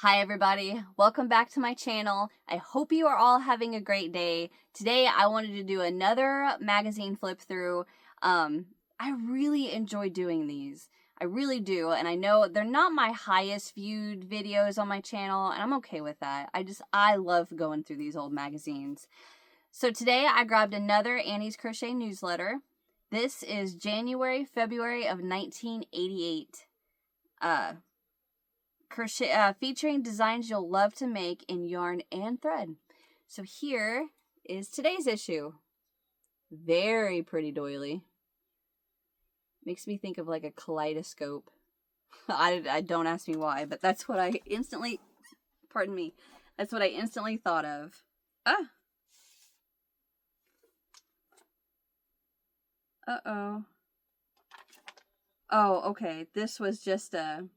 Hi everybody, welcome back to my channel. I hope you are all having a great day. Today I wanted to do another magazine flip through. I really enjoy doing these. I really do, and I know they're not my highest viewed videos on my channel, and I'm okay with that. I love going through these old magazines. So today I grabbed another Annie's Crochet newsletter. This is January, February of 1988. Crochet, featuring designs you'll love to make in yarn and thread. So here is today's issue. Very pretty doily. Makes me think of like a kaleidoscope. I don't ask me why, but that's what I instantly, pardon me, that's what I instantly thought of. Uh-oh. Oh, okay. This was just an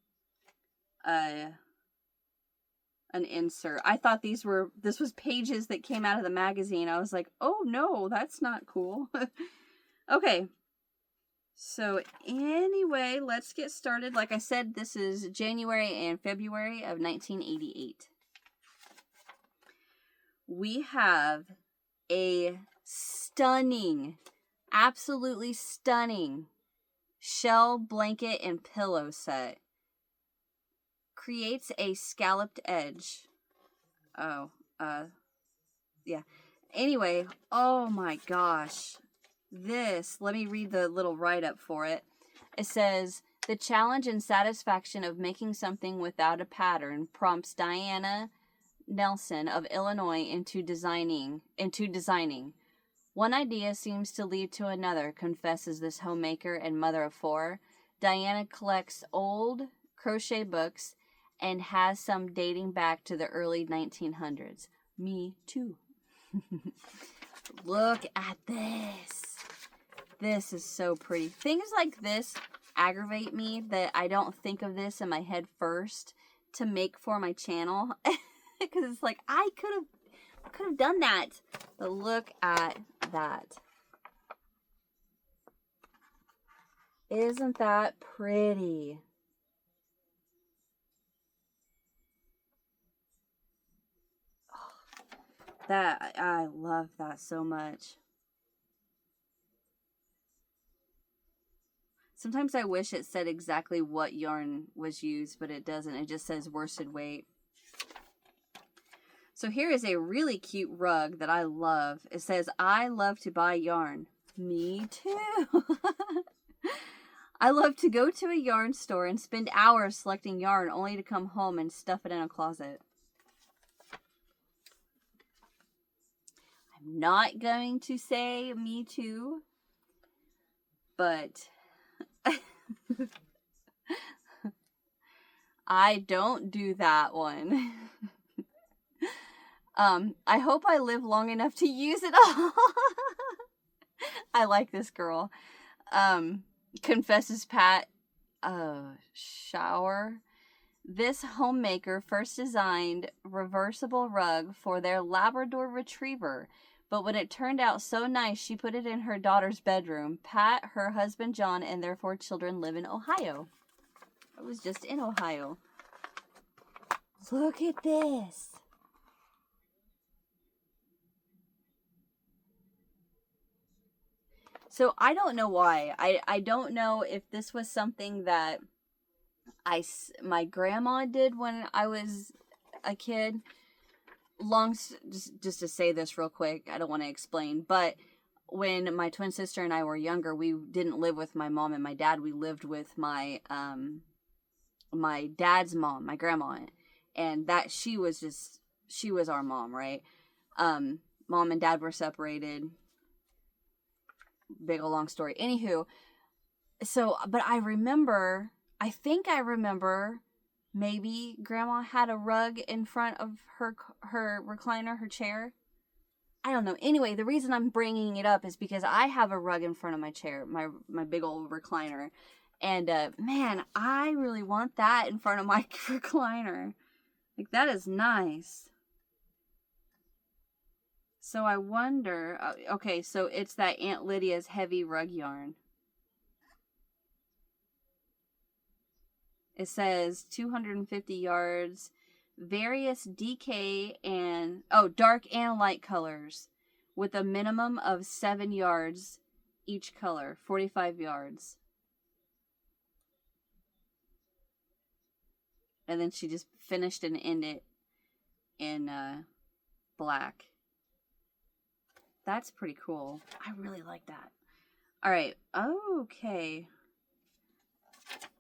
insert. I thought this was pages that came out of the magazine. I was like, oh no, that's not cool. Okay. So anyway, let's get started. Like I said, this is January and February of 1988. We have a stunning, absolutely stunning shell blanket and pillow set. Creates a scalloped edge. Yeah. Anyway, oh my gosh. Let me read the little write-up for it. It says, the challenge and satisfaction of making something without a pattern prompts Diana Nelson of Illinois into designing. One idea seems to lead to another, confesses this homemaker and mother of four. Diana collects old crochet books and has some dating back to the early 1900s. Me too. Look at this. This is so pretty. Things like this aggravate me that I don't think of this in my head first to make for my channel. Because it's like, I could have done that. But look at that. Isn't that pretty? That, I love that so much. Sometimes I wish it said exactly what yarn was used, but it doesn't. It just says worsted weight. So here is a really cute rug that I love. It says, I love to buy yarn. Me too. I love to go to a yarn store and spend hours selecting yarn only to come home and stuff it in a closet. I'm not going to say me too, but I don't do that one. I hope I live long enough to use it all. I like this girl. Confesses Pat Shower. This homemaker first designed reversible rug for their Labrador Retriever, but when it turned out so nice, she put it in her daughter's bedroom. Pat, her husband John, and their 4 children live in Ohio. I was just in Ohio. Look at this. So I don't know why. I don't know if this was something that my grandma did when I was a kid. Just to say this real quick, I don't want to explain, but when my twin sister and I were younger, we didn't live with my mom and my dad. We lived with my my dad's mom, my grandma, and that she was our mom, right? Mom and dad were separated. Big old long story. Anywho, so, but I think I remember maybe grandma had a rug in front of her recliner, her chair. I don't know. Anyway, the reason I'm bringing it up is because I have a rug in front of my chair, my big old recliner. And, man, I really want that in front of my recliner. Like, that is nice. So I wonder, okay, so it's that Aunt Lydia's heavy rug yarn. It says 250 yards, various DK and, dark and light colors with a minimum of 7 yards each color, 45 yards. And then she just finished and ended in black. That's pretty cool. I really like that. All right. Okay.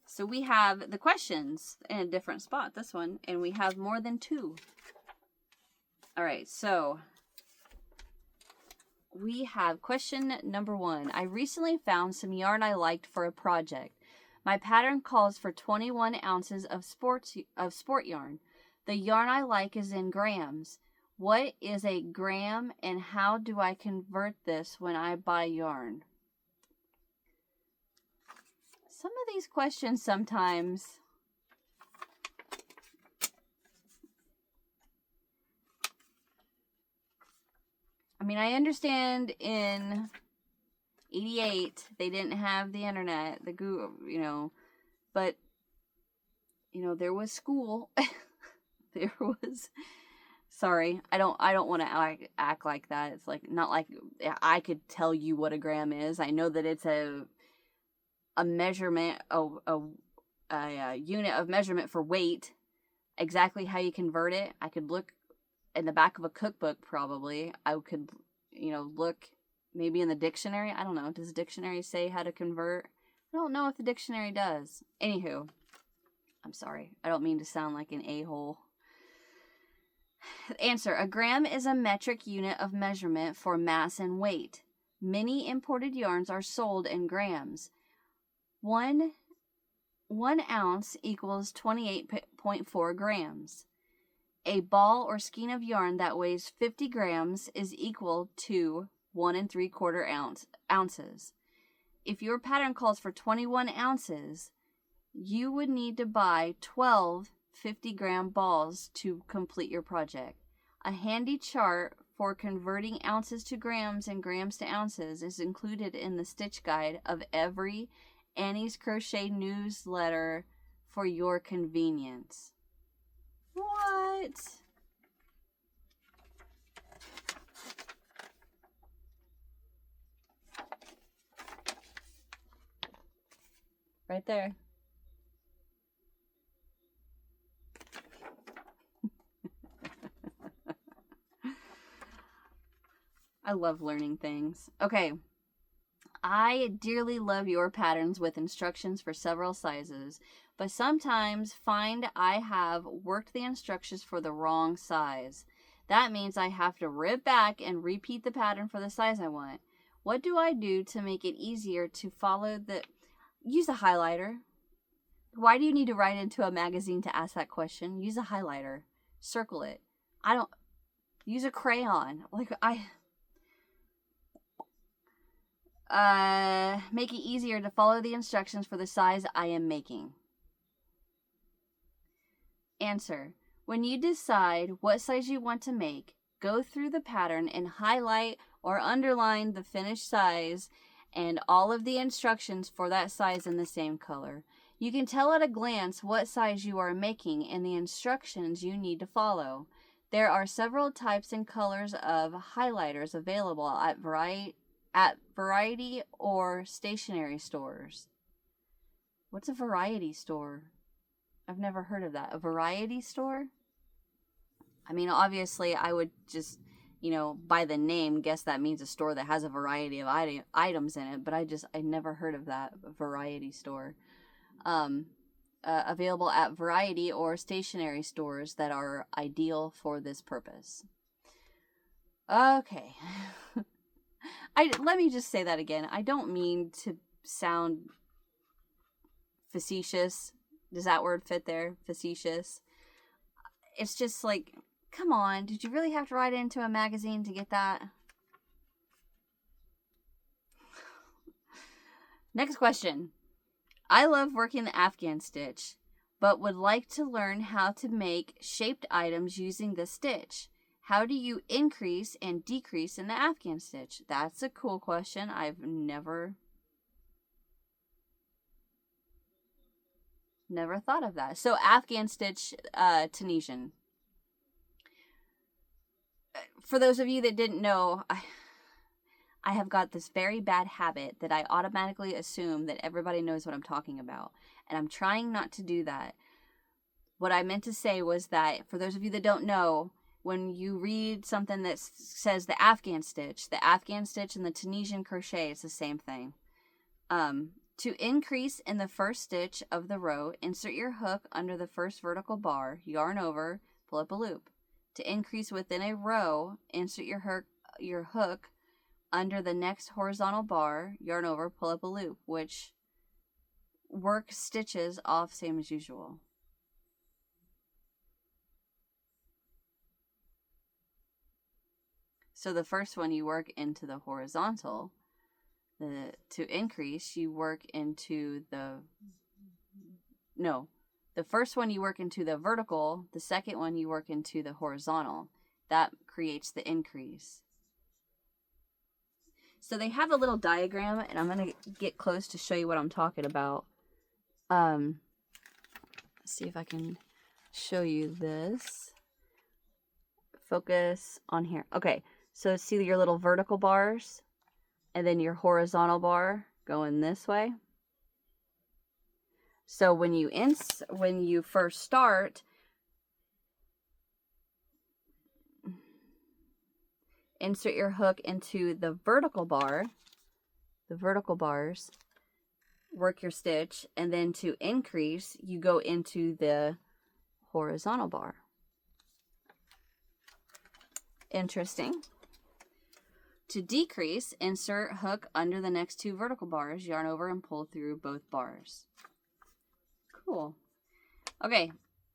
So we have the questions in a different spot, this one, and we have more than 2. All right, so we have question number 1. I recently found some yarn I liked for a project. My pattern calls for 21 ounces of sport yarn. The yarn I like is in grams. What is a gram and how do I convert this when I buy yarn? Some of these questions sometimes I understand in 88 they didn't have the internet, the Google, but there was school. There was, sorry, I don't want to act like that. It's like not like I could tell you what a gram is. I know that it's a measurement, a unit of measurement for weight. Exactly how you convert it, I could look in the back of a cookbook probably. I could, look maybe in the dictionary. I don't know. Does the dictionary say how to convert? I don't know if the dictionary does. Anywho, I'm sorry. I don't mean to sound like an a-hole. Answer. A gram is a metric unit of measurement for mass and weight. Many imported yarns are sold in grams. One ounce equals 28.4 grams. A ball or skein of yarn that weighs 50 grams is equal to 1 3/4 ounces. If your pattern calls for 21 ounces, you would need to buy 12 50-gram balls to complete your project. A handy chart for converting ounces to grams and grams to ounces is included in the stitch guide of every Annie's Crochet newsletter for your convenience. What? Right there. I love learning things. Okay. I dearly love your patterns with instructions for several sizes, but sometimes find I have worked the instructions for the wrong size. That means I have to rip back and repeat the pattern for the size I want. What do I do to make it easier to follow Use a highlighter. Why do you need to write into a magazine to ask that question? Use a highlighter. Circle it. Use a crayon. Make it easier to follow the instructions for the size I am making. Answer. When you decide what size you want to make, go through the pattern and highlight or underline the finished size and all of the instructions for that size in the same color. You can tell at a glance what size you are making and the instructions you need to follow. There are several types and colors of highlighters available at variety or stationery stores. What's a variety store? I've never heard of that. A variety store? Obviously, I would just, by the name, guess that means a store that has a variety of items in it, but I never heard of that variety store. Available at variety or stationery stores that are ideal for this purpose. Okay. Let me just say that again. I don't mean to sound facetious. Does that word fit there? Facetious. It's just like, come on. Did you really have to write into a magazine to get that? Next question. I love working the Afghan stitch, but would like to learn how to make shaped items using the stitch. How do you increase and decrease in the Afghan stitch? That's a cool question. I've never thought of that. So Afghan stitch, Tunisian. for those of you that didn't know, I have got this very bad habit that I automatically assume that everybody knows what I'm talking about. And I'm trying not to do that. What I meant to say was that for those of you that don't know, when you read something that says the Afghan stitch and the Tunisian crochet, it's the same thing. To increase in the first stitch of the row, insert your hook under the first vertical bar, yarn over, pull up a loop. To increase within a row, insert your hook under the next horizontal bar, yarn over, pull up a loop, which work stitches off same as usual. So the first one you work into the horizontal. To increase, you work into the first one you work into the vertical, the second one you work into the horizontal. That creates the increase. So they have a little diagram, and I'm going to get close to show you what I'm talking about. Let's see if I can show you this. Focus on here. Okay, so see your little vertical bars, and then your horizontal bar going this way. So when you first start, insert your hook into the vertical bar, the vertical bars, work your stitch, and then to increase, you go into the horizontal bar. Interesting. To decrease, insert hook under the next two vertical bars, yarn over, and pull through both bars. Cool. Okay,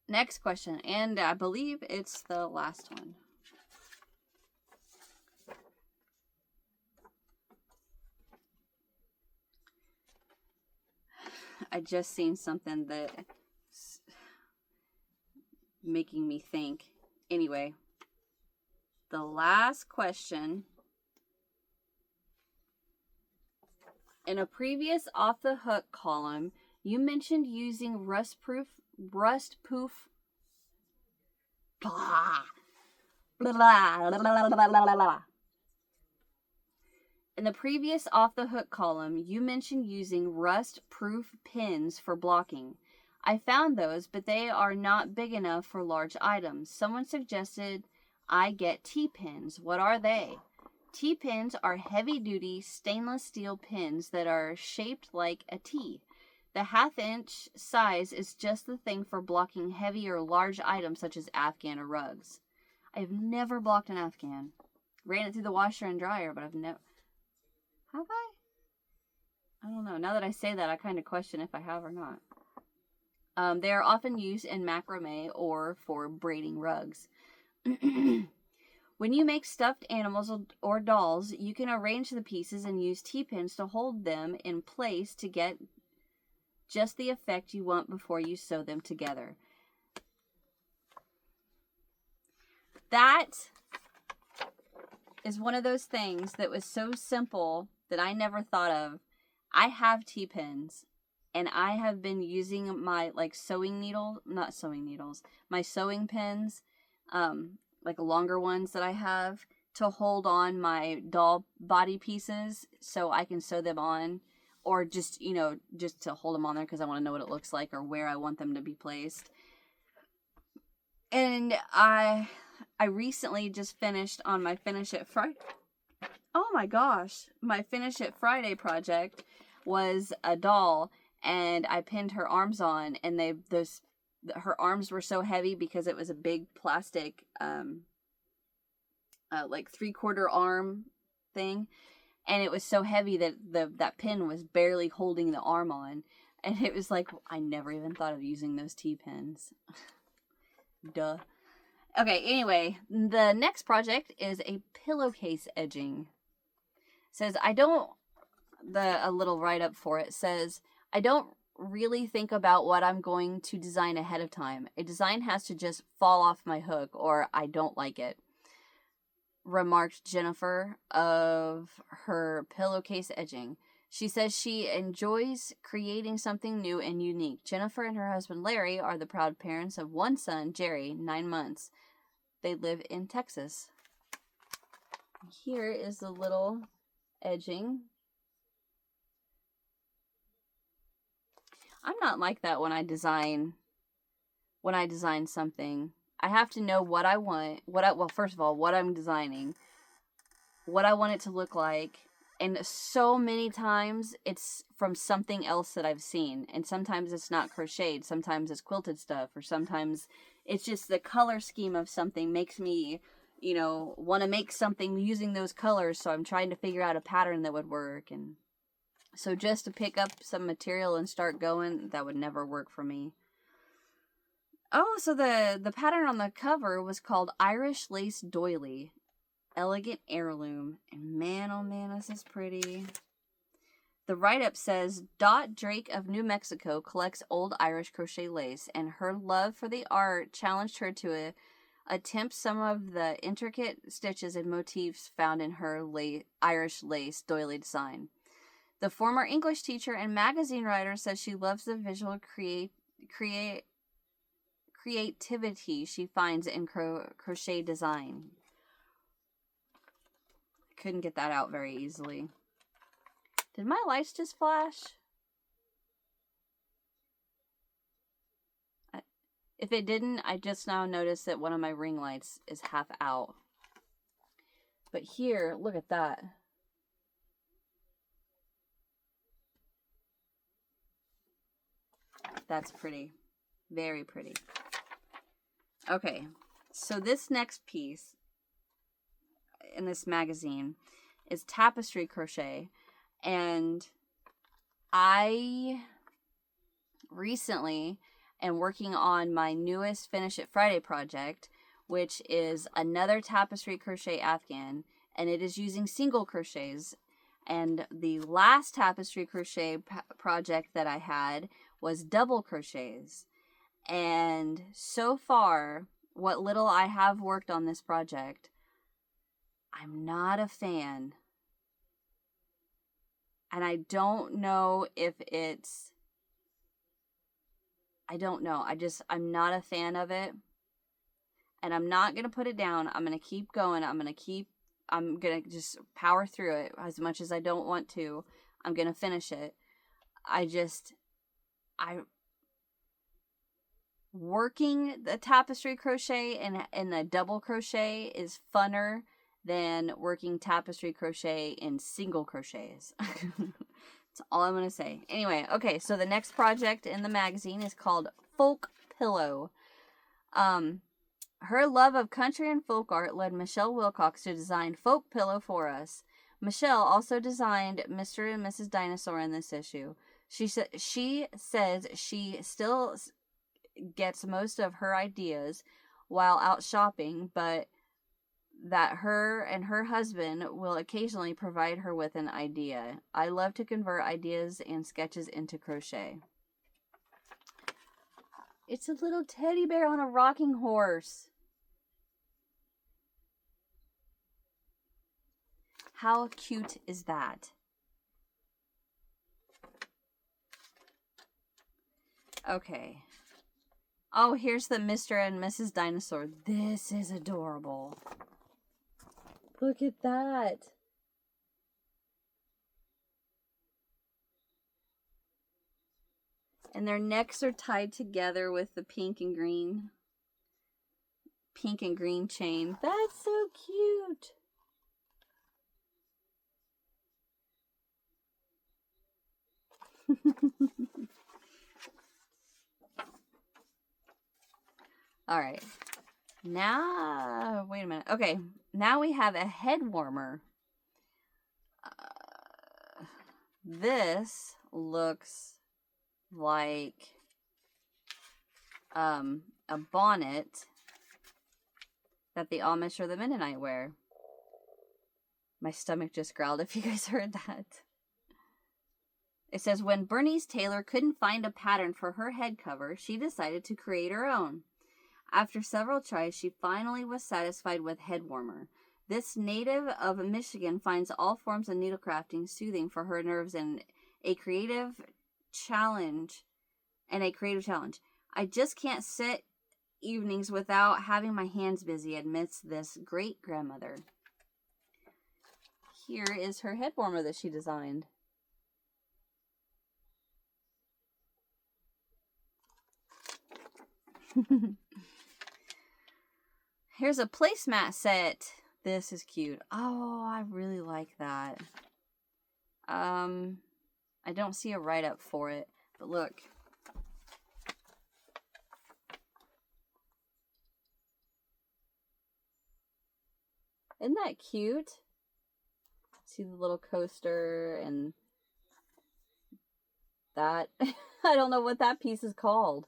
next question, and I believe it's the last one. I just seen something that's making me think. Anyway, the last question. In a previous off the hook column, you mentioned using rust-proof blah, blah, blah, blah, blah, blah. In the previous off the hook column, you mentioned using rust-proof pins for blocking. I found those, but they are not big enough for large items. Someone suggested I get T-pins. What are they? T-pins are heavy-duty stainless steel pins that are shaped like a T. The half-inch size is just the thing for blocking heavy or large items such as Afghan or rugs. I've never blocked an Afghan. Ran it through the washer and dryer, but I've never... Have I? I don't know. Now that I say that, I kind of question if I have or not. They are often used in macrame or for braiding rugs. When you make stuffed animals or dolls, you can arrange the pieces and use T-pins to hold them in place to get just the effect you want before you sew them together. That is one of those things that was so simple that I never thought of. I have T-pins, and I have been using my my sewing pins, like longer ones that I have, to hold on my doll body pieces so I can sew them on, or just to hold them on there because I want to know what it looks like or where I want them to be placed. And I recently just finished on my Finish It Friday. Oh my gosh, my Finish It Friday project was a doll, and I pinned her arms on, and her arms were so heavy because it was a big plastic, like 3/4 arm thing, and it was so heavy that that pin was barely holding the arm on, and it was like, I never even thought of using those T-pins. Duh. Okay, anyway, the next project is a pillowcase edging. It says, a little write-up for it says, I don't really think about what I'm going to design ahead of time. A design has to just fall off my hook or I don't like it, remarked Jennifer of her pillowcase edging. She says she enjoys creating something new and unique. Jennifer and her husband Larry are the proud parents of one son, Jerry, 9 months. They live in Texas. Here is the little edging. I'm not like that when I design something. I have to know what I want, well, first of all, what I'm designing, what I want it to look like, and so many times it's from something else that I've seen, and sometimes it's not crocheted, sometimes it's quilted stuff, or sometimes it's just the color scheme of something makes me, want to make something using those colors, so I'm trying to figure out a pattern that would work. And so just to pick up some material and start going, that would never work for me. Oh, so the pattern on the cover was called Irish Lace Doily, Elegant Heirloom. And man, oh man, this is pretty. The write-up says, Dot Drake of New Mexico collects old Irish crochet lace, and her love for the art challenged her to attempt some of the intricate stitches and motifs found in her Irish lace doily design. The former English teacher and magazine writer says she loves the visual creativity she finds in crochet design. Couldn't get that out very easily. Did my lights just flash? If it didn't, I just now noticed that one of my ring lights is half out. But here, look at that. That's pretty. Very pretty. Okay, so this next piece in this magazine is tapestry crochet, and I recently am working on my newest Finish It Friday project, which is another tapestry crochet afghan, and it is using single crochets. And the last tapestry crochet project that I had was double crochets. And so far, what little I have worked on this project, I'm not a fan. And I don't know if it's... I don't know. I'm not a fan of it. And I'm not going to put it down. I'm going to keep going. I'm going to just power through it as much as I don't want to. I'm going to finish it. Working the tapestry crochet and the double crochet is funner than working tapestry crochet in single crochets. That's all I'm going to say. Anyway, okay, so the next project in the magazine is called Folk Pillow. Her love of country and folk art led Michelle Wilcox to design Folk Pillow for us. Michelle also designed Mr. and Mrs. Dinosaur in this issue. She says she still gets most of her ideas while out shopping, but that her and her husband will occasionally provide her with an idea. I love to convert ideas and sketches into crochet. It's a little teddy bear on a rocking horse. How cute is that? Okay. Oh, here's the Mr. and Mrs. Dinosaur. This is adorable. Look at that. And their necks are tied together with the pink and green chain. That's so cute. All right. Now, wait a minute. Okay, now we have a head warmer. This looks like a bonnet that the Amish or the Mennonite wear. My stomach just growled if you guys heard that. It says, when Bernice Taylor couldn't find a pattern for her head cover, she decided to create her own. After several tries, she finally was satisfied with head warmer. This native of Michigan finds all forms of needlecrafting soothing for her nerves and a creative challenge. I just can't sit evenings without having my hands busy, admits this great grandmother. here is her head warmer that she designed. Here's a placemat set. This is cute. Oh, I really like that. I don't see a write-up for it, but look. Isn't that cute? See the little coaster and that. I don't know what that piece is called.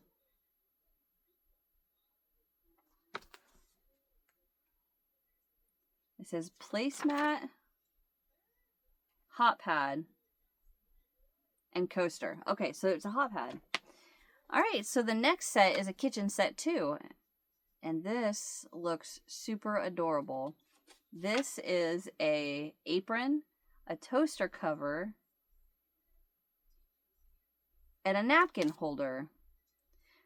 It says placemat, hot pad, and coaster. Okay, so it's a hot pad. All right, so the next set is a kitchen set too. And this looks super adorable. This is a apron, a toaster cover, and a napkin holder.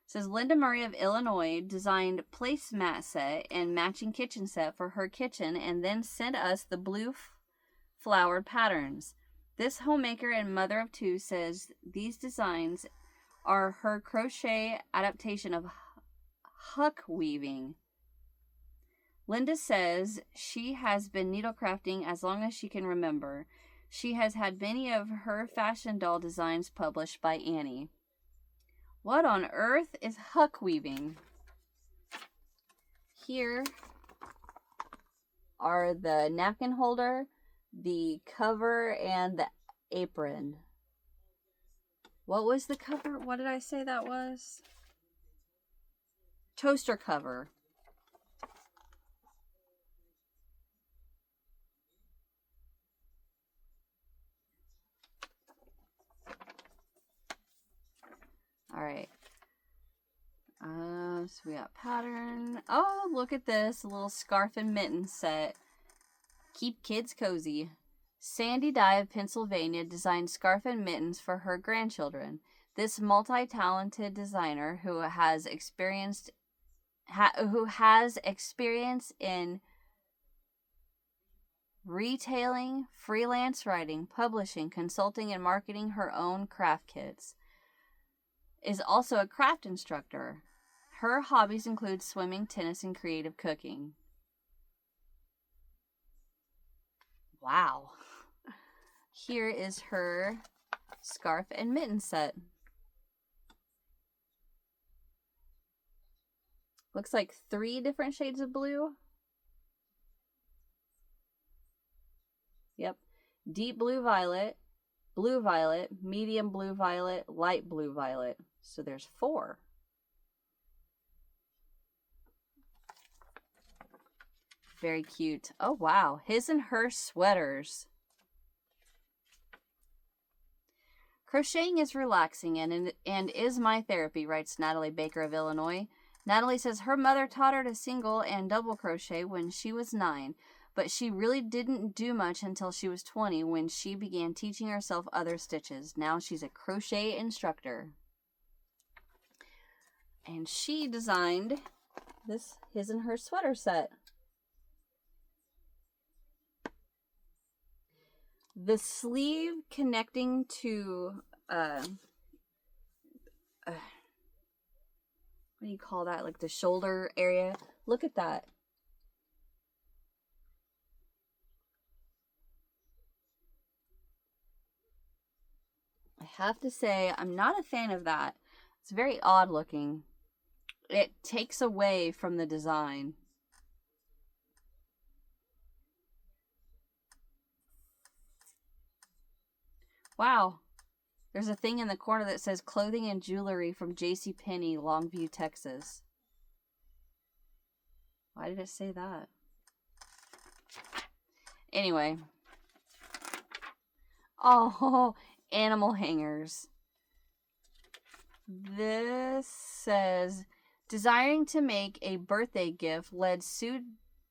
It says Linda Murray of Illinois designed placemat set and matching kitchen set for her kitchen and then sent us the blue flowered patterns. This homemaker and mother of two says these designs are her crochet adaptation of huck weaving. Linda says she has been needlecrafting as long as she can remember. She has had many of her fashion doll designs published by Annie. What on earth is huck weaving? Here are the napkin holder, the cover, and the apron. What was the cover? What did I say that was? Toaster cover. All right. So we got pattern. Oh, look at this. A little scarf and mitten set. Keep kids cozy. Sandy Dye of Pennsylvania designed scarf and mittens for her grandchildren. This multi-talented designer who has experience in retailing, freelance writing, publishing, consulting, and marketing her own craft kits, is also a craft instructor. Her hobbies include swimming, tennis, and creative cooking. Wow. Here is her scarf and mitten set. Looks like 3 different shades of blue. Yep. Deep blue violet, medium blue violet, light blue violet. So there's 4. Very cute. Oh, wow. His and her sweaters. Crocheting is relaxing and is my therapy, writes Natalie Baker of Illinois. Natalie says her mother taught her to single and double crochet when she was 9, but she really didn't do much until she was 20 when she began teaching herself other stitches. Now she's a crochet instructor. And she designed this his and her sweater set. The sleeve connecting to, what do you call that? Like the shoulder area. Look at that. I have to say, I'm not a fan of that. It's very odd looking. It takes away from the design. Wow. There's a thing in the corner that says clothing and jewelry from JCPenney, Longview, Texas. Why did it say that? Anyway. Oh, animal hangers. This says, desiring to make a birthday gift led Sue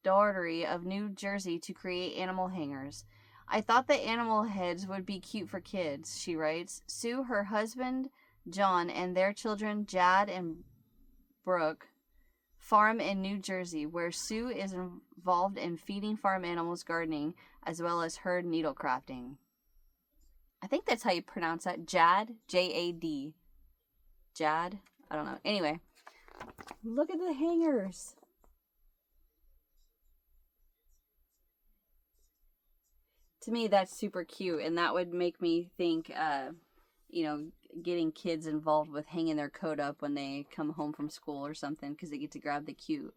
Daugherty of New Jersey to create animal hangers. I thought the animal heads would be cute for kids, she writes. Sue, her husband, John, and their children, Jad and Brooke, farm in New Jersey, where Sue is involved in feeding farm animals, gardening, as well as herd needlecrafting. I think that's how you pronounce that. Jad? J-A-D. Jad? I don't know. Anyway, look at the hangers. To me, that's super cute, and that would make me think, getting kids involved with hanging their coat up when they come home from school or something, because they get to grab the cute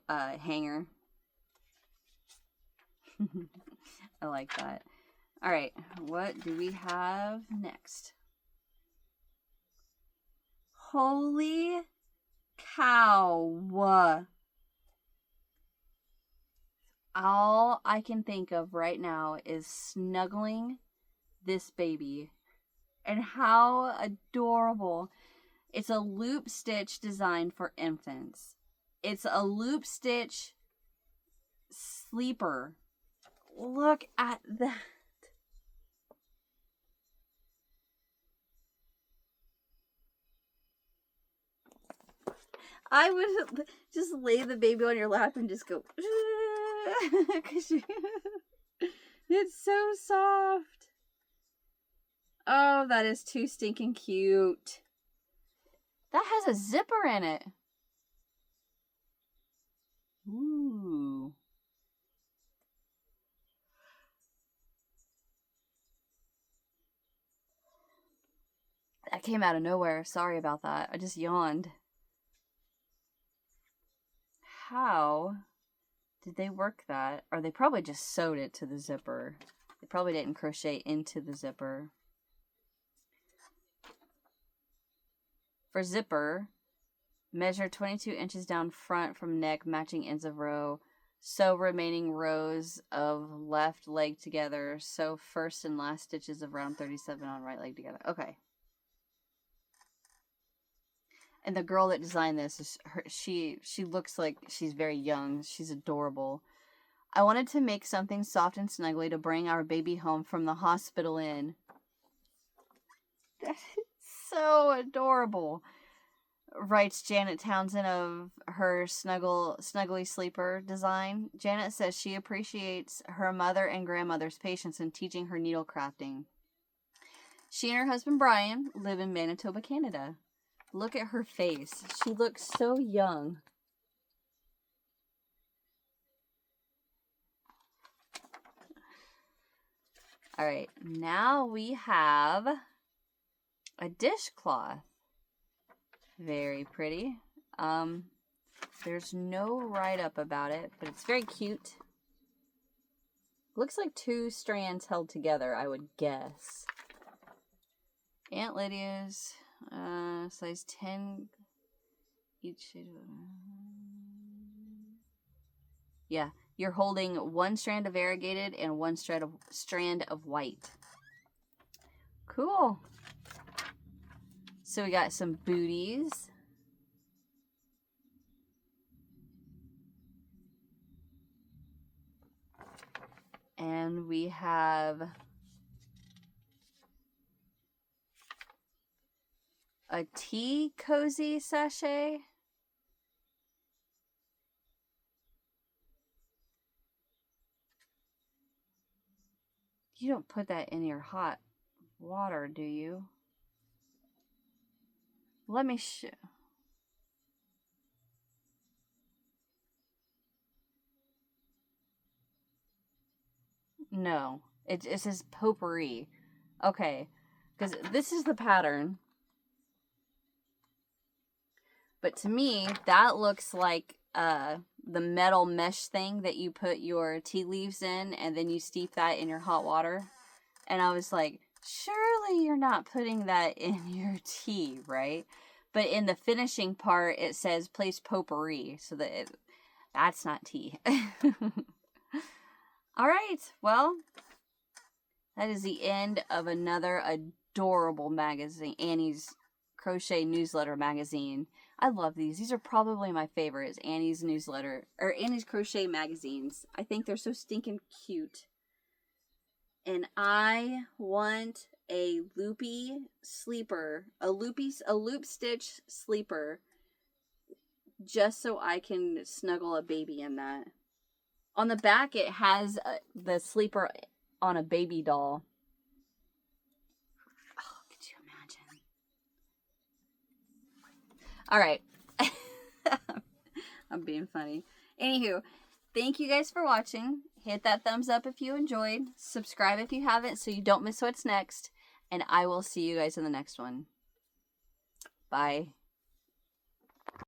hanger. I like that. All right, what do we have next? Holy cow! All I can think of right now is snuggling this baby. And how adorable. It's a loop stitch designed for infants. It's a loop stitch sleeper. Look at that. I would just lay the baby on your lap and just go. It's so soft. Oh, that is too stinking cute. That has a zipper in it. Ooh. That came out of nowhere. Sorry about that. I just yawned. How did they work that? Or they probably just sewed it to the zipper. They probably didn't crochet into the zipper. For zipper, measure 22 inches down front from neck, matching ends of row. Sew remaining rows of left leg together. Sew first and last stitches of round 37 on right leg together. Okay. And the girl that designed this is she looks like she's very young. She's adorable. I wanted to make something soft and snuggly to bring our baby home from the hospital in. That is so adorable, writes Janet Townsend of her Snuggly Sleeper design. Janet says she appreciates her mother and grandmother's patience in teaching her needle crafting. She and her husband Brian live in Manitoba, Canada. Look at her face. She looks so young. All right, now we have a dishcloth. Very pretty. There's no write-up about it, but it's very cute. Looks like 2 strands held together, I would guess. Aunt Lydia's size 10 each shade of... Yeah, you're holding 1 strand of variegated and 1 strand of white. Cool. So we got some booties. And we have a tea cozy sachet. You don't put that in your hot water, do you? Let me show. No, it says potpourri. Okay, because this is the pattern. But to me, that looks like the metal mesh thing that you put your tea leaves in and then you steep that in your hot water. And I was like, surely you're not putting that in your tea, right? But in the finishing part, it says place potpourri, so that that's not tea. All right, well, that is the end of another adorable magazine, Annie's Crochet Newsletter magazine. I love these. These are probably my favorites, Annie's newsletter, or Annie's Crochet magazines. I think they're so stinking cute. And I want a loopy sleeper, a loop stitch sleeper just so I can snuggle a baby in that. On the back, it has the sleeper on a baby doll. Oh, could you imagine? All right. I'm being funny. Anywho, thank you guys for watching. Hit that thumbs up if you enjoyed. Subscribe if you haven't so you don't miss what's next. And I will see you guys in the next one. Bye.